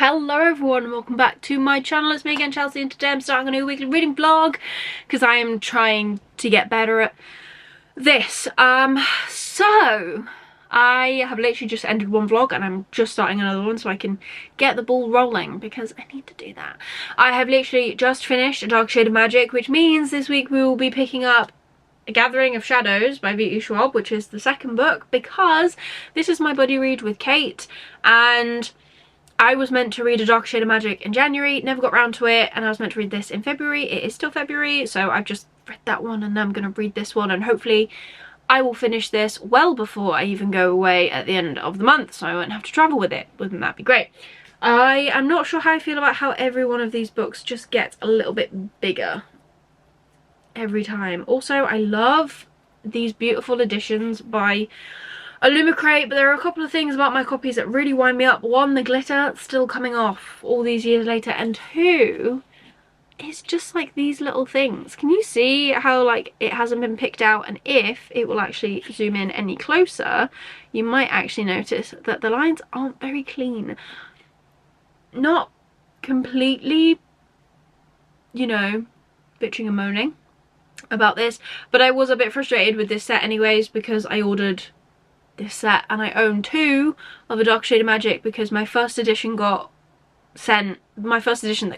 Hello everyone and welcome back to my channel. It's me again, Chelsea, and today I'm starting a new weekly reading vlog because I am trying to get better at this. So I have literally just ended one vlog and I'm just starting another one so I can get the ball rolling because I need to do that. I have literally just finished A Dark Shade of Magic, which means this week we will be picking up A Gathering of Shadows by V.E. Schwab, which is the second book, because this is my buddy read with Kate, and I was meant to read A Dark Shade of Magic in January, never got round to it, and I was meant to read this in February. It is still February, so I've just read that one and I'm going to read this one, and hopefully I will finish this well before I even go away at the end of the month, so I won't have to travel with it. Wouldn't that be great? I am not sure how I feel about how every one of these books just gets a little bit bigger every time. Also, I love these beautiful editions by Illumicrate, but there are a couple of things about my copies that really wind me up. One, the glitter still coming off all these years later, and two, it's just like these little things. Can you see how like it hasn't been picked out? And if it will actually zoom in any closer, you might actually notice that the lines aren't very clean. Not completely, you know, bitching and moaning about this, but I was a bit frustrated with this set anyways because I ordered this set and I own two of A Dark Shade of Magic because my first edition that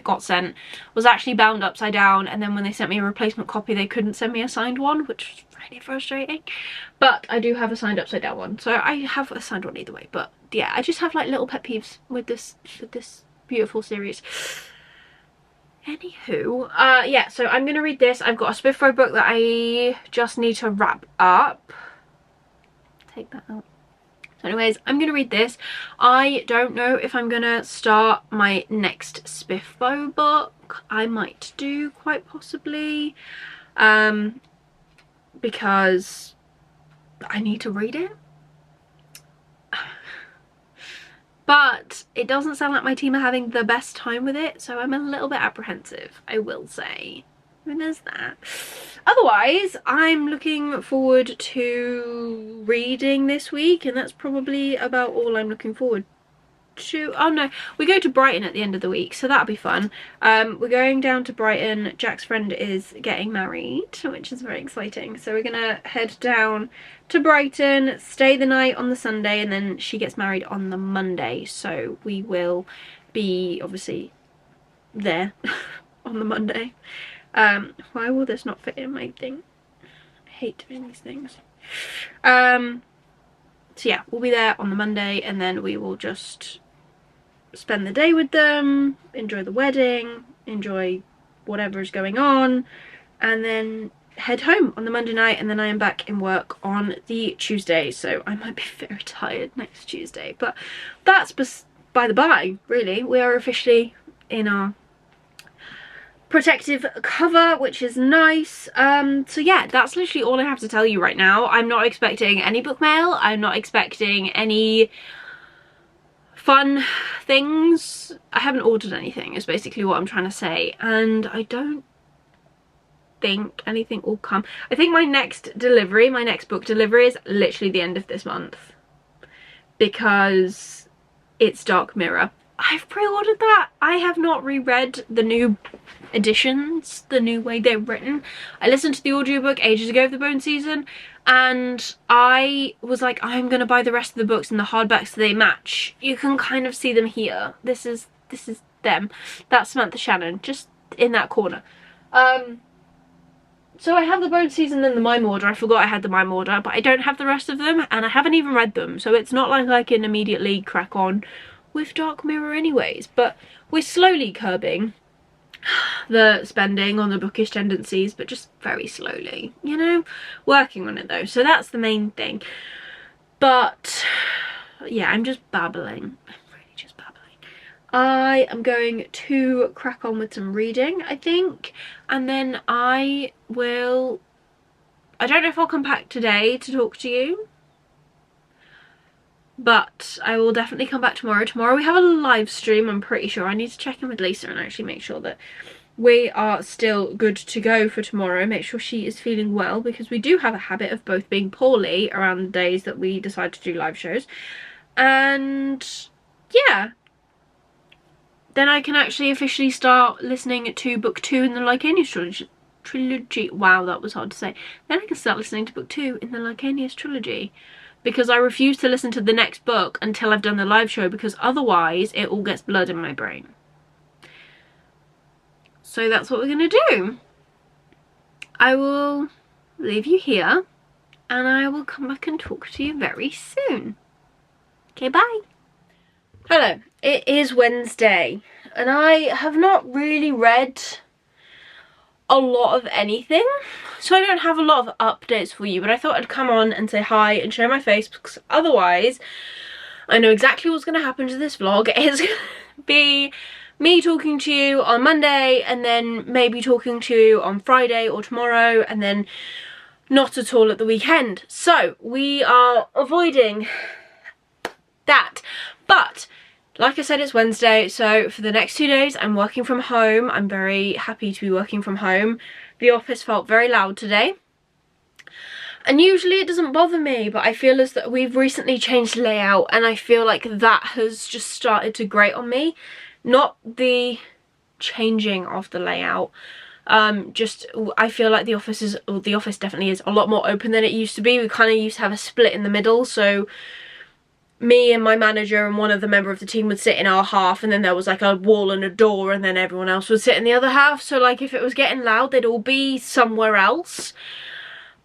got sent was actually bound upside down, and then when they sent me a replacement copy they couldn't send me a signed one, which was really frustrating. But I do have a signed upside down one, so I have a signed one either way. But yeah, I just have like little pet peeves with this beautiful series. Anywho, yeah, so I'm gonna read this. I've got a Spifro book that I just need to wrap up. Take that out. So anyways, I'm gonna read this. I don't know if I'm gonna start my next Spifro book. I might do, quite possibly, because I need to read it. But it doesn't sound like my team are having the best time with it, so I'm a little bit apprehensive, I will say. And there's that. Otherwise, I'm looking forward to reading this week, and that's probably about all I'm looking forward to. Oh no, we go to Brighton at the end of the week, so that'll be fun. We're going down to Brighton. Jack's friend is getting married, which is very exciting. So we're gonna head down to Brighton, stay the night on the Sunday, and then she gets married on the Monday. So we will be obviously there on the Monday. Why will this not fit in my thing? I hate doing these things. So yeah, we'll be there on the Monday, and then we will just spend the day with them, enjoy the wedding, enjoy whatever is going on, and then head home on the Monday night, and then I am back in work on the Tuesday, so I might be very tired next Tuesday, but that's by the by, really. We are officially in our protective cover, which is nice. So yeah, that's literally all I have to tell you right now. I'm not expecting any book mail. I'm not expecting any fun things. I haven't ordered anything, is basically what I'm trying to say, and I don't think anything will come. I think my next book delivery is literally the end of this month, because it's Dark Mirror. I've pre-ordered that. I have not reread the new editions, the new way they're written. I listened to the audiobook ages ago of The Bone Season, and I was like, I'm gonna buy the rest of the books in the hardbacks so they match. You can kind of see them here. This is them. That's Samantha Shannon, just in that corner. So I have the Bone Season and the Mime Order. I forgot I had the Mime Order, but I don't have the rest of them, and I haven't even read them, so it's not like I can immediately crack on with Dark Mirror anyways. But we're slowly curbing the spending on the bookish tendencies, but just very slowly, you know, working on it though, so that's the main thing. But yeah, I'm just babbling. I'm really just babbling. I am going to crack on with some reading, I think, and then I don't know if I'll come back today to talk to you, but I will definitely come back tomorrow. Tomorrow we have a live stream, I'm pretty sure. I need to check in with Lisa and actually make sure that we are still good to go for tomorrow. Make sure she is feeling well, because we do have a habit of both being poorly around the days that we decide to do live shows. And yeah, then I can actually officially start listening to book 2 in the Lycanius trilogy. Wow, that was hard to say. Then I can start listening to book 2 in the Lycanius trilogy, because I refuse to listen to the next book until I've done the live show, because otherwise it all gets blood in my brain. So that's what we're gonna do. I will leave you here and I will come back and talk to you very soon. Okay, bye. Hello, it is Wednesday and I have not really read a lot of anything, so I don't have a lot of updates for you, but I thought I'd come on and say hi and show my face, because otherwise I know exactly what's going to happen to this vlog. It's going to be me talking to you on Monday and then maybe talking to you on Friday or tomorrow and then not at all at the weekend. So we are avoiding that. But like I said, it's Wednesday, so for the next 2 days I'm working from home. I'm very happy to be working from home. The office felt very loud today. And usually it doesn't bother me, but I feel as that we've recently changed layout and I feel like that has just started to grate on me. Not the changing of the layout, just I feel like the office definitely is a lot more open than it used to be. We kind of used to have a split in the middle, so me and my manager and one other member of the team would sit in our half, and then there was like a wall and a door, and then everyone else would sit in the other half. So like if it was getting loud, they'd all be somewhere else,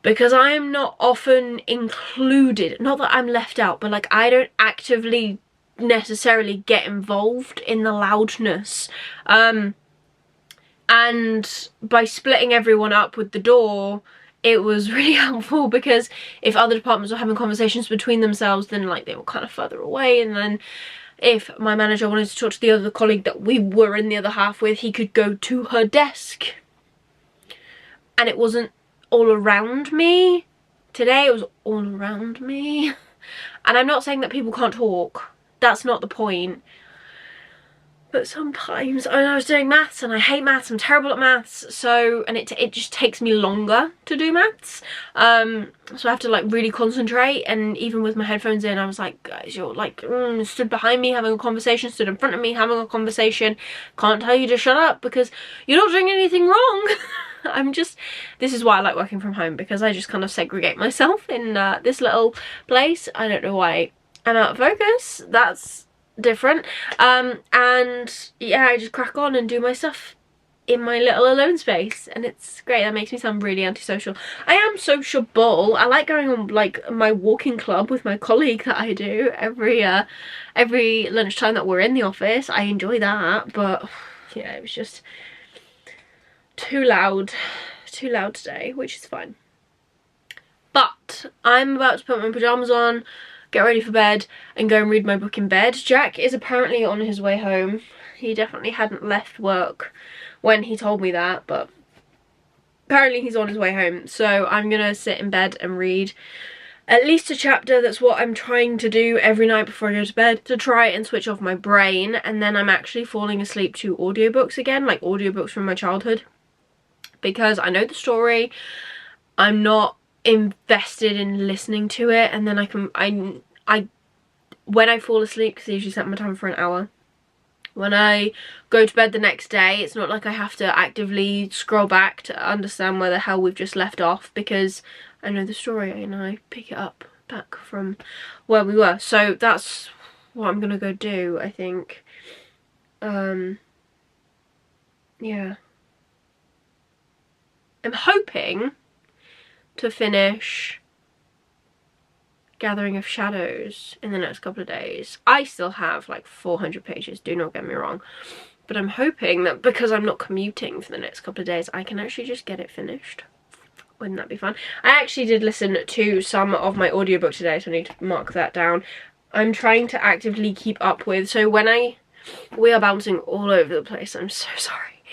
because I am not often included. Not that I'm left out, but like I don't actively necessarily get involved in the loudness. And by splitting everyone up with the door, it was really helpful, because if other departments were having conversations between themselves, then like they were kind of further away, and then if my manager wanted to talk to the other colleague that we were in the other half with, he could go to her desk, and it wasn't all around me. Today it was all around me. And I'm not saying that people can't talk, that's not the point. But sometimes, I was doing maths and I hate maths, I'm terrible at maths, so, and it just takes me longer to do maths. So I have to like really concentrate, and even with my headphones in, I was like, guys, you're like stood behind me having a conversation, stood in front of me having a conversation, can't tell you to shut up because you're not doing anything wrong. This is why I like working from home, because I just kind of segregate myself in this little place. I don't know why I'm out of focus, that's different. And yeah, I just crack on and do my stuff in my little alone space, and it's great. That makes me sound really antisocial. I am sociable. I like going on like my walking club with my colleague that I do every lunchtime that we're in the office. I enjoy that, but yeah, it was just too loud today, which is fine. But I'm about to put my pajamas on, get ready for bed, and go and read my book in bed. Jack is apparently on his way home. He definitely hadn't left work when he told me that, but apparently he's on his way home. So I'm gonna sit in bed and read at least a chapter. That's what I'm trying to do every night before I go to bed, to try and switch off my brain. And then I'm actually falling asleep to audiobooks again, like audiobooks from my childhood, because I know the story. I'm not invested in listening to it, and then I when I fall asleep, because I usually set my time for an hour, when I go to bed the next day, it's not like I have to actively scroll back to understand where the hell we've just left off, because I know the story and I pick it up back from where we were. So that's what I'm gonna go do, I think. Yeah, I'm hoping to finish Gathering of Shadows in the next couple of days. I still have like 400 pages, do not get me wrong, but I'm hoping that because I'm not commuting for the next couple of days, I can actually just get it finished. Wouldn't that be fun? I actually did listen to some of my audiobook today, so I need to mark that down. I'm trying to actively keep up with, so we are bouncing all over the place, I'm so sorry.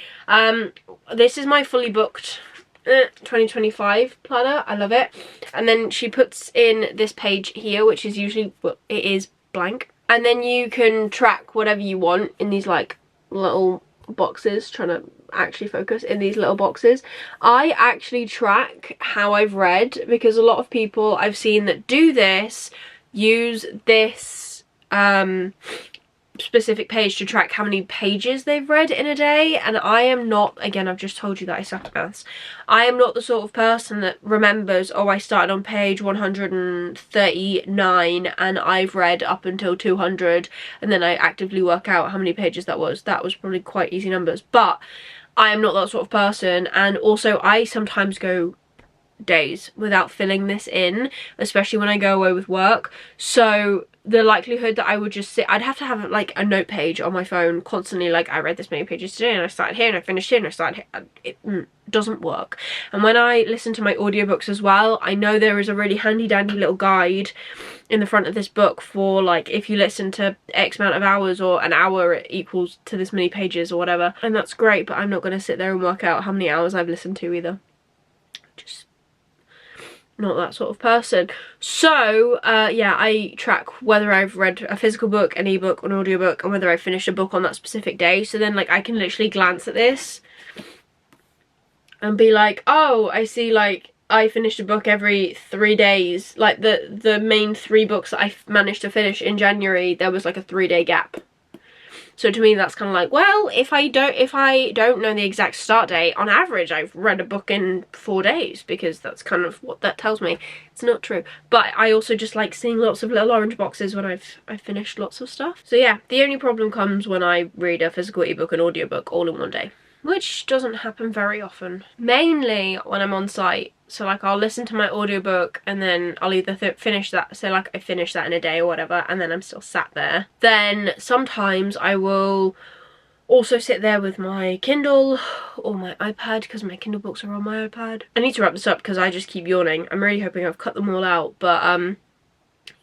This is my fully booked 2025 planner. I love it. And then she puts in this page here, which is usually, well, it is blank, and then you can track whatever you want in these like little boxes. Trying to actually focus in these little boxes. I actually track how I've read, because a lot of people I've seen that do this use this specific page to track how many pages they've read in a day, and I am not, again, I've just told you that I suck at maths. I am not the sort of person that remembers, oh, I started on page 139 and I've read up until 200, and then I actively work out how many pages that was. That was probably quite easy numbers, but I am not that sort of person. And also I sometimes go days without filling this in, especially when I go away with work. So the likelihood that I would just sit, I'd have to have like a note page on my phone constantly, like I read this many pages today and I started here and I finished here and I started here. It doesn't work. And when I listen to my audiobooks as well, I know there is a really handy dandy little guide in the front of this book for like, if you listen to X amount of hours or an hour, it equals to this many pages or whatever, and that's great, but I'm not going to sit there and work out how many hours I've listened to either. Just not that sort of person. So yeah, I track whether I've read a physical book, an ebook, an audiobook, and whether I finished a book on that specific day. So then like I can literally glance at this and be like, oh, I see, like I finished a book every 3 days. Like the main 3 books that I managed to finish in January, there was like a 3-day gap. So to me that's kind of like, well, if I don't know the exact start date, on average I've read a book in 4 days, because that's kind of what that tells me. It's not true, but I also just like seeing lots of little orange boxes when I've finished lots of stuff. So yeah, the only problem comes when I read a physical ebook and audiobook all in one day, which doesn't happen very often. Mainly when I'm on site. So like I'll listen to my audiobook and then I'll either finish that, so like I finish that in a day or whatever, and then I'm still sat there. Then sometimes I will also sit there with my Kindle or my iPad, because my Kindle books are on my iPad. I need to wrap this up because I just keep yawning. I'm really hoping I've cut them all out, but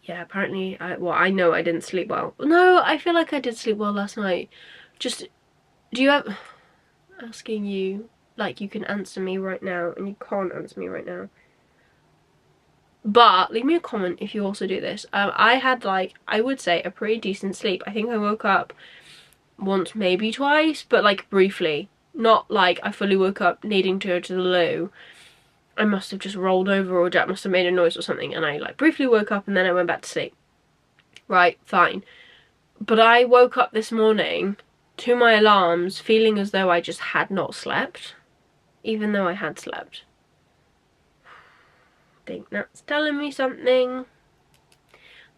yeah, apparently I know I didn't sleep well. No, I feel like I did sleep well last night. Just, do you have, asking you, like you can answer me right now, and you can't answer me right now, but leave me a comment if you also do this. I had like, I would say a pretty decent sleep. I think I woke up once, maybe twice, but like briefly, not like I fully woke up needing to go to the loo. I must have just rolled over, or Jack must have made a noise or something, and I like briefly woke up and then I went back to sleep. Right, fine. But I woke up this morning to my alarms feeling as though I just had not slept, even though I had slept. I think that's telling me something.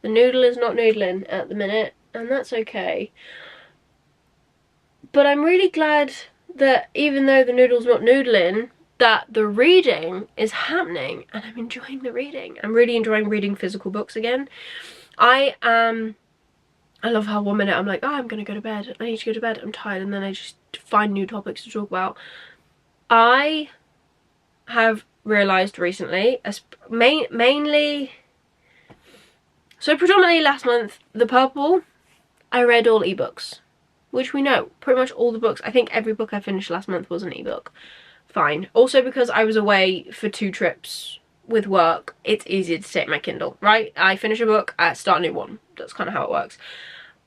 The noodle is not noodling at the minute, and that's okay. But I'm really glad that even though the noodle's not noodling, that the reading is happening, and I'm enjoying the reading. I'm really enjoying reading physical books again. I love how 1 minute I'm like, oh, I'm gonna go to bed, I need to go to bed, I'm tired, and then I just find new topics to talk about. I have realised recently, mainly, so predominantly last month, The Purple, I read all ebooks, which we know, pretty much all the books, I think every book I finished last month was an ebook. Fine. Also because I was away for 2 trips with work, it's easier to take my Kindle, right? I finish a book, I start a new one. That's kind of how it works.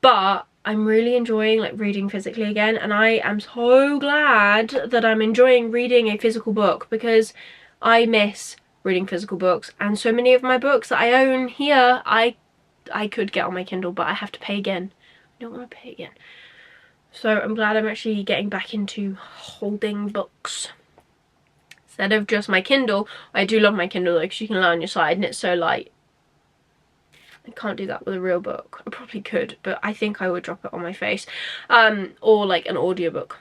But I'm really enjoying like reading physically again, and I am so glad that I'm enjoying reading a physical book, because I miss reading physical books, and so many of my books that I own here I could get on my Kindle, but I have to pay again. I don't want to pay again. So I'm glad I'm actually getting back into holding books instead of just my Kindle. I do love my Kindle though, because you can lie on your side and it's so light. I can't do that with a real book. I probably could, but I think I would drop it on my face. Or like an audiobook.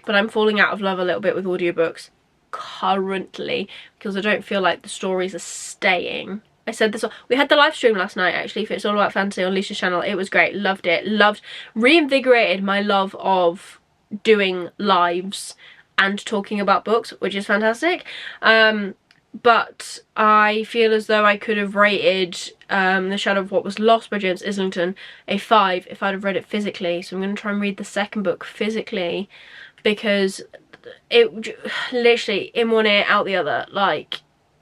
But I'm falling out of love a little bit with audiobooks currently, because I don't feel like the stories are staying. I said this, we had the live stream last night actually for It's All About Fantasy on Lisa's channel. It was great, loved it, reinvigorated my love of doing lives and talking about books, which is fantastic. But I feel as though I could have rated The Shadow of What Was Lost by James Islington a 5 if I'd have read it physically. So I'm going to try and read the second book physically, because it literally in one ear out the other, like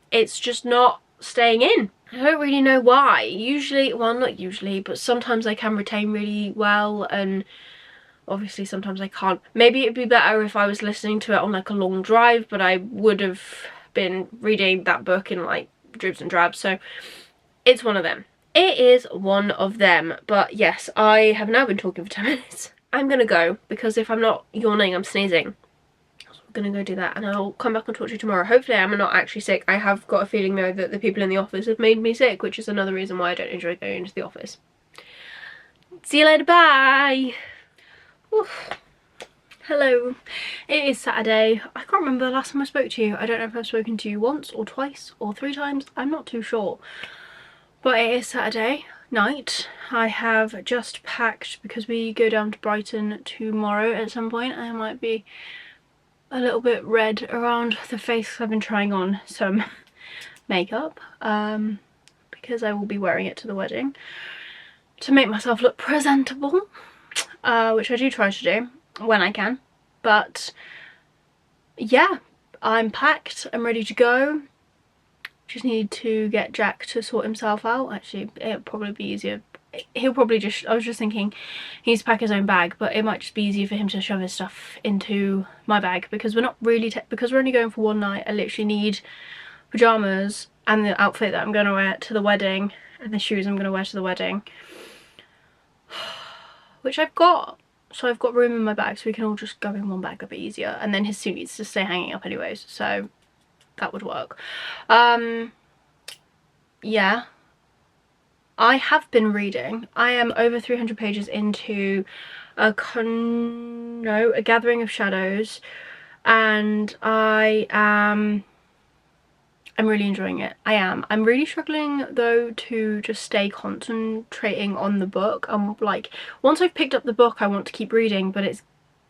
it's just not staying in. I don't really know why. Usually, well not usually, but sometimes I can retain really well, and obviously sometimes I can't. Maybe it'd be better if I was listening to it on like a long drive, but I would have been reading that book in like dribs and drabs, so it's one of them. it is one of them. But yes, I have now been talking for 10 minutes. I'm gonna go, because if I'm not yawning, I'm sneezing. So I'm gonna go do that, and I'll come back and talk to you tomorrow. Hopefully I'm not actually sick. I have got a feeling though that the people in the office have made me sick, which is another reason why I don't enjoy going into the office. See you later, bye! Oof. Hello, it is Saturday. I can't remember the last time I spoke to you. I don't know if I've spoken to you once or twice or 3 times. I'm not too sure. But it is Saturday night. I have just packed because we go down to Brighton tomorrow at some point. I might be a little bit red around the face. I've been trying on some makeup because I will be wearing it to the wedding to make myself look presentable, which I do try to do when I can. But yeah, I'm packed, I'm ready to go. Just need to get Jack to sort himself out. Actually, it'll probably be easier. He'll probably just, I was just thinking he needs to pack his own bag, but it might just be easier for him to shove his stuff into my bag, because we're not really, because we're only going for one night. I literally need pyjamas and the outfit that I'm going to wear to the wedding, and the shoes I'm going to wear to the wedding, which I've got. So I've got room in my bag, so we can all just go in one bag a bit easier. And then his suit needs to stay hanging up anyways, so that would work. Yeah, I have been reading. I am over 300 pages into a Gathering of Shadows, and I'm really enjoying it. I'm really struggling though to just stay concentrating on the book. Like, once I've picked up the book I want to keep reading, but it's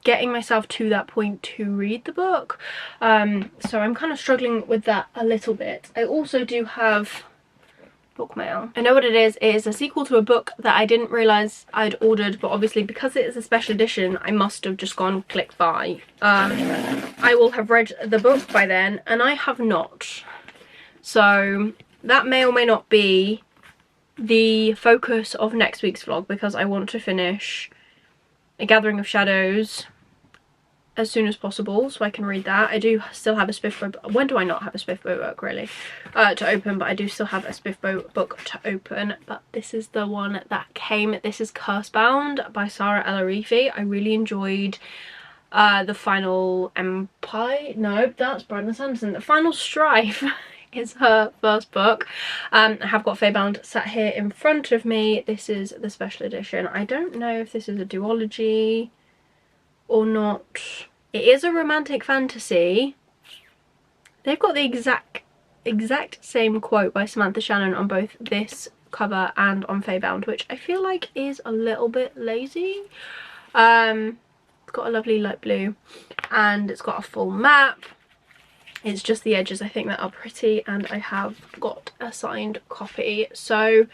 getting myself to that point to read the book. So I'm kind of struggling with that a little bit. I also do have book mail. I know what it is. It is a sequel to a book that I didn't realise I'd ordered, but obviously because it is a special edition I must have just gone click buy. I will have read the book by then, and I have not. So that may or may not be the focus of next week's vlog, because I want to finish A Gathering of Shadows as soon as possible so I can read that. I do still have a Spiffbo book. When do I not have a Spiffbo book really to open? But I do still have a Spiffbo book to open. But this is the one that came. This is Cursebound by Sarah El-Arifi. I really enjoyed The Final Empire. No, that's Brandon Sanderson. The Final Strife is her first book. I have got Fairbound sat here in front of me. This is the special edition. I don't know if this is a duology or not. It is a romantic fantasy. They've got the exact same quote by Samantha Shannon on both this cover and on Fairbound, which I feel like is a little bit lazy. It's got a lovely light blue and it's got a full map. It's just the edges I think that are pretty, and I have got a signed copy. So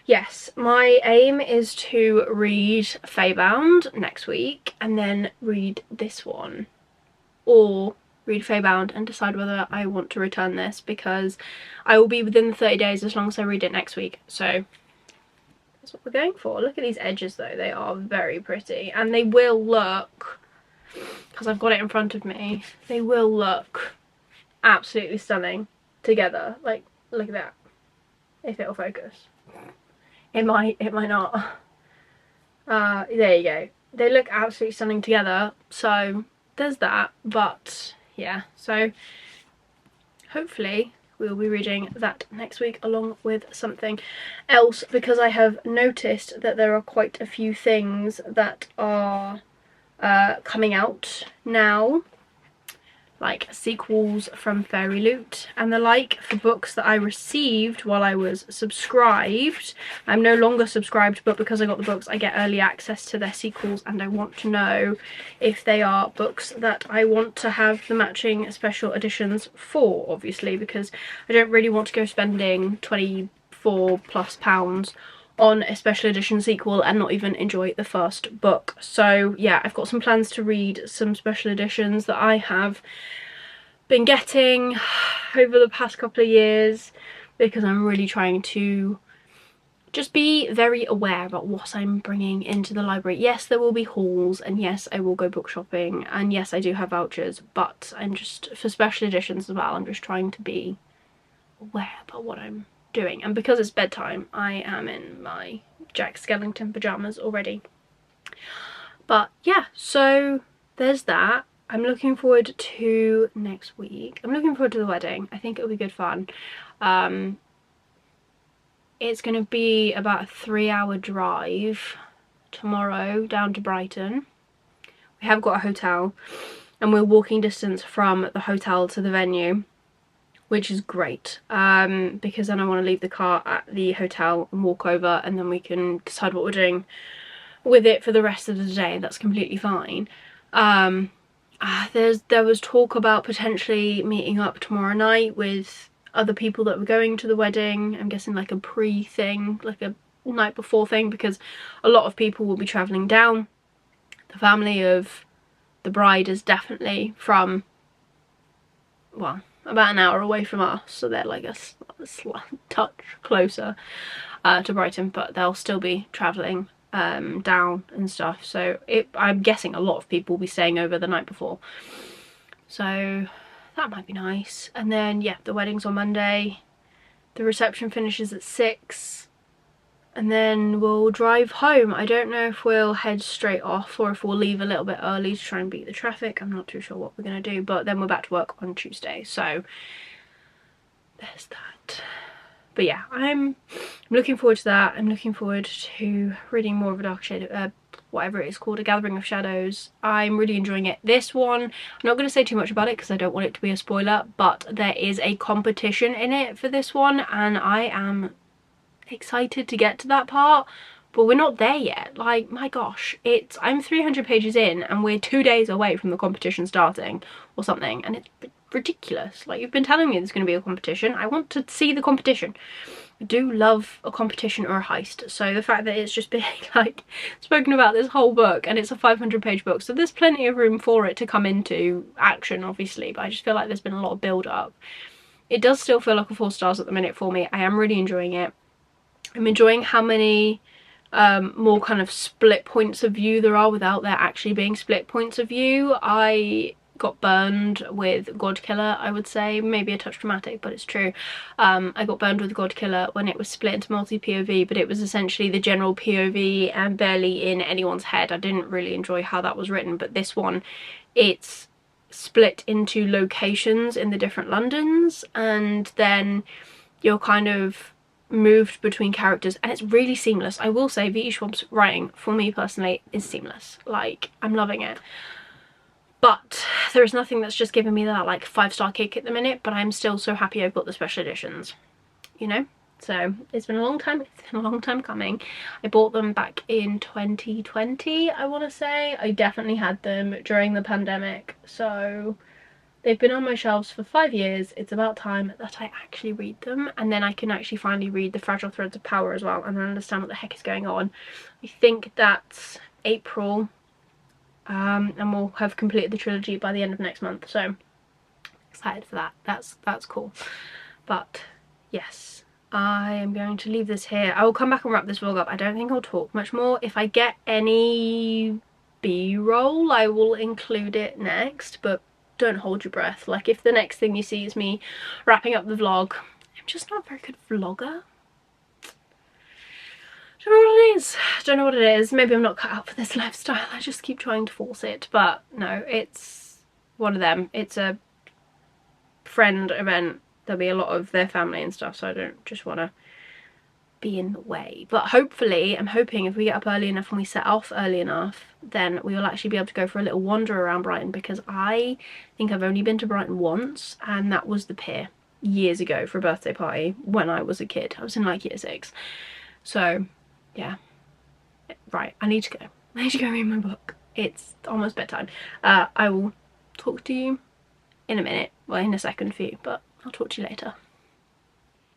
yes, my aim is to read Fairbound next week and then read this one, or read Fairbound and decide whether I want to return this, because I will be within the 30 days as long as I read it next week. So that's what we're going for. Look at these edges though, they are very pretty, and they will look, because I've got it in front of me, they will look absolutely stunning together. Like, look at that, if it'll focus. It might not. There you go. They look absolutely stunning together, so there's that. But yeah, so hopefully we'll be reading that next week along with something else, because I have noticed that there are quite a few things that are coming out now, like sequels from Fairy Loot and the like, for books that I received while I was subscribed. I'm no longer subscribed, but because I got the books I get early access to their sequels, and I want to know if they are books that I want to have the matching special editions for, obviously, because I don't really want to go spending £24+ on a special edition sequel and not even enjoy the first book. So yeah, I've got some plans to read some special editions that I have been getting over the past couple of years, because I'm really trying to just be very aware about what I'm bringing into the library. Yes, there will be hauls, and yes, I will go book shopping, and yes, I do have vouchers, but I'm just, for special editions as well, I'm just trying to be aware about what I'm doing. And because it's bedtime, I am in my Jack Skellington pyjamas already. But yeah, so there's that. I'm looking forward to next week. I'm looking forward to the wedding. I think it'll be good fun. It's going to be about a 3-hour drive tomorrow down to Brighton. We have got a hotel and we're walking distance from the hotel to the venue, which is great, because then I want to leave the car at the hotel and walk over, and then we can decide what we're doing with it for the rest of the day. That's completely fine. There was talk about potentially meeting up tomorrow night with other people that were going to the wedding. I'm guessing like a pre-thing, like a night before thing, because a lot of people will be travelling down. The family of the bride is definitely from, well, about an hour away from us, so they're like a slight touch closer to Brighton, but they'll still be travelling down and stuff, so I'm guessing a lot of people will be staying over the night before, so that might be nice. And then yeah, the wedding's on Monday, the reception finishes at 6, and then we'll drive home. I don't know if we'll head straight off or if we'll leave a little bit early to try and beat the traffic. I'm not too sure what we're going to do, but then we're back to work on Tuesday, so there's that. But yeah, I'm looking forward to that. I'm looking forward to reading more of A Dark Shade, whatever it is called, A Gathering of Shadows. I'm really enjoying it. This one, I'm not going to say too much about it because I don't want it to be a spoiler, but there is a competition in it for this one, and I am excited to get to that part, but we're not there yet. Like, my gosh, I'm 300 pages in and we're 2 days away from the competition starting or something, and it's ridiculous. Like, you've been telling me there's going to be a competition. I want to see the competition. I do love a competition or a heist, so the fact that it's just being like spoken about this whole book, and it's a 500-page book, so there's plenty of room for it to come into action, obviously, but I just feel like there's been a lot of build up. It does still feel like a 4 stars at the minute for me. I am really enjoying it. I'm enjoying how many more kind of split points of view there are without there actually being split points of view. I got burned with Godkiller, I would say. Maybe a touch dramatic, but it's true. I got burned with Godkiller when it was split into multi-POV, but it was essentially the general POV and barely in anyone's head. I didn't really enjoy how that was written, but this one, it's split into locations in the different Londons, and then you're kind of moved between characters, and it's really seamless. I will say V.E. Schwab's writing, for me personally, is seamless. Like, I'm loving it. But there is nothing that's just giving me that like 5-star kick at the minute, but I'm still so happy I've got the special editions, you know? So it's been a long time. It's been a long time coming. I bought them back in 2020, I want to say. I definitely had them during the pandemic, so they've been on my shelves for 5 years. It's about time that I actually read them, and then I can actually finally read The Fragile Threads of Power as well and understand what the heck is going on. I think that's April, and we'll have completed the trilogy by the end of next month, so excited for that. That's cool. But yes, I am going to leave this here. I will come back and wrap this vlog up. I don't think I'll talk much more. If I get any B-roll, I will include it next, but don't hold your breath. Like, if the next thing you see is me wrapping up the vlog, I'm just not a very good vlogger. Don't know what it is. Don't know what it is. Maybe I'm not cut out for this lifestyle. I just keep trying to force it, but no, it's one of them. It's a friend event. There'll be a lot of their family and stuff, so I don't just want to be in the way. But hopefully, I'm hoping if we get up early enough and we set off early enough, then we will actually be able to go for a little wander around Brighton, because I think I've only been to Brighton once, and that was the pier years ago for a birthday party when I was a kid. I was in like year 6. So yeah, right, I need to go. I need to go read my book. It's almost bedtime. I will talk to you in a minute, well, in a second for you, but I'll talk to you later.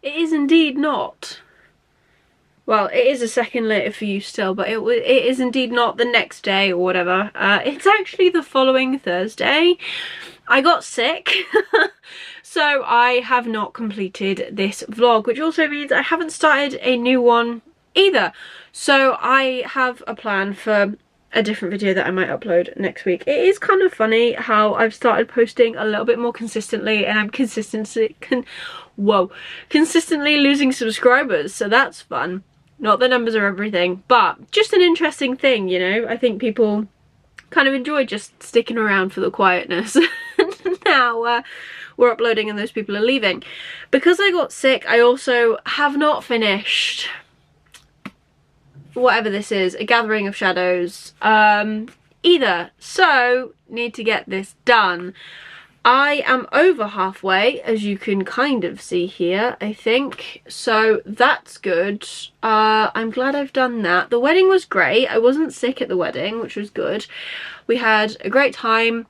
It is indeed not, well, it is a second later for you still, but it is indeed not the next day or whatever. It's actually the following Thursday. I got sick, so I have not completed this vlog, which also means I haven't started a new one either. So I have a plan for a different video that I might upload next week. It is kind of funny how I've started posting a little bit more consistently, and I'm consistently losing subscribers, so that's fun. Not that numbers are everything, but just an interesting thing, you know. I think people kind of enjoy just sticking around for the quietness. Now we're uploading and those people are leaving. Because I got sick, I also have not finished whatever this is, A Gathering of Shadows, either. So need to get this done. I am over halfway, as you can kind of see here, I think, so that's good. I'm glad I've done that. The wedding was great. I wasn't sick at the wedding, which was good. We had a great time.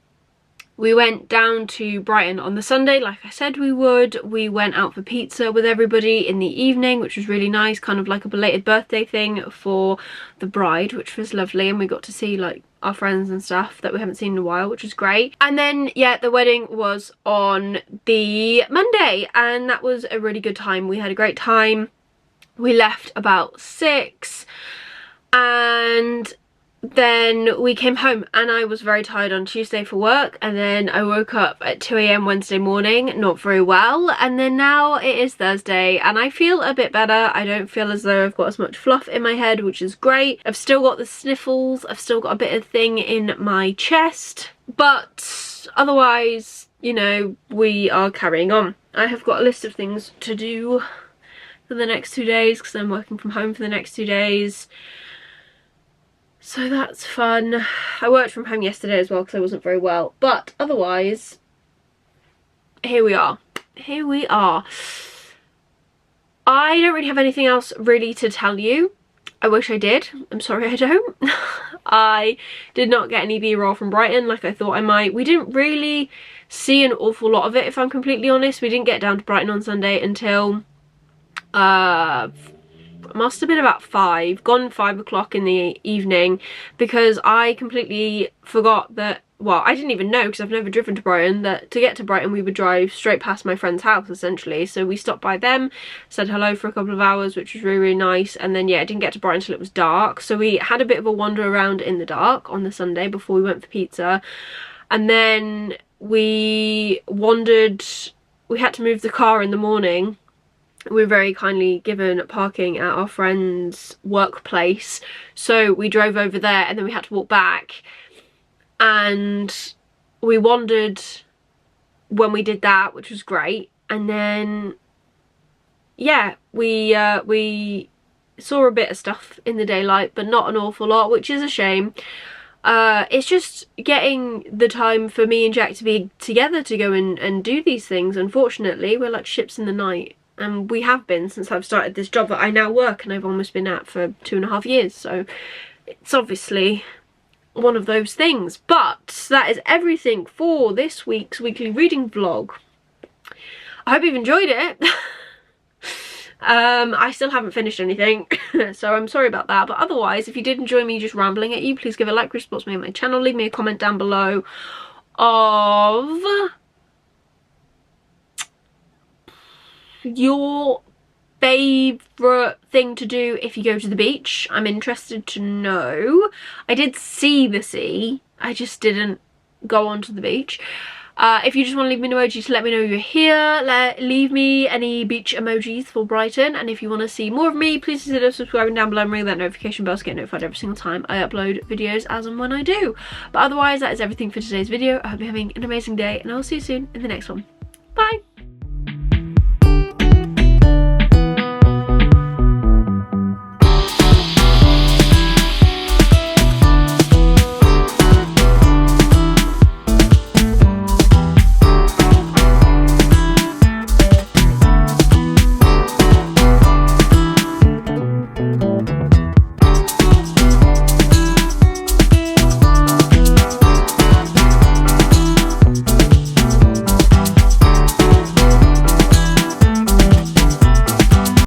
We went down to Brighton on the Sunday, like I said we would. We went out for pizza with everybody in the evening, which was really nice, kind of like a belated birthday thing for the bride, which was lovely. And we got to see like our friends and stuff that we haven't seen in a while, which was great. And then, yeah, the wedding was on the Monday, and that was a really good time. We had a great time. We left about 6, and then we came home, and I was very tired on Tuesday for work, and then I woke up at 2 AM Wednesday morning, not very well, and then now it is Thursday and I feel a bit better. I don't feel as though I've got as much fluff in my head, which is great. I've still got the sniffles, I've still got a bit of thing in my chest, but otherwise, you know, we are carrying on. I have got a list of things to do for the next 2 days because I'm working from home for the next 2 days. So that's fun. I worked from home yesterday as well because I wasn't very well. But otherwise, here we are. Here we are. I don't really have anything else really to tell you. I wish I did. I'm sorry I don't. I did not get any B-roll from Brighton like I thought I might. We didn't really see an awful lot of it, if I'm completely honest. We didn't get down to Brighton on Sunday until must have been about 5 o'clock in the evening, because I completely forgot that, well, I didn't even know because I've never driven to Brighton, that to get to Brighton we would drive straight past my friend's house essentially. So we stopped by them, said hello for a couple of hours, which was really, really nice, and then yeah, I didn't get to Brighton until it was dark. So we had a bit of a wander around in the dark on the Sunday before we went for pizza, and then we wandered, we had to move the car in the morning. We were very kindly given parking at our friend's workplace, so we drove over there and then we had to walk back, and we wandered when we did that, which was great. And then yeah, we saw a bit of stuff in the daylight, but not an awful lot, which is a shame. It's just getting the time for me and Jack to be together to go and do these things. Unfortunately, we're like ships in the night. And we have been since I've started this job that I now work and I've almost been at for 2.5 years. So it's obviously one of those things. But that is everything for this week's weekly reading vlog. I hope you've enjoyed it. I still haven't finished anything, so I'm sorry about that. But otherwise, if you did enjoy me just rambling at you, please give a like, which supports me on my channel. Leave me a comment down below of your favourite thing to do if you go to the beach. I'm interested to know. I did see the sea, I just didn't go onto the beach. If you just want to leave me an emoji to let me know you're here, leave me any beach emojis for Brighton. And if you want to see more of me, please consider subscribing down below and ring that notification bell to get notified every single time I upload videos as and when I do. But otherwise, that is everything for today's video. I hope you're having an amazing day, and I'll see you soon in the next one. Bye!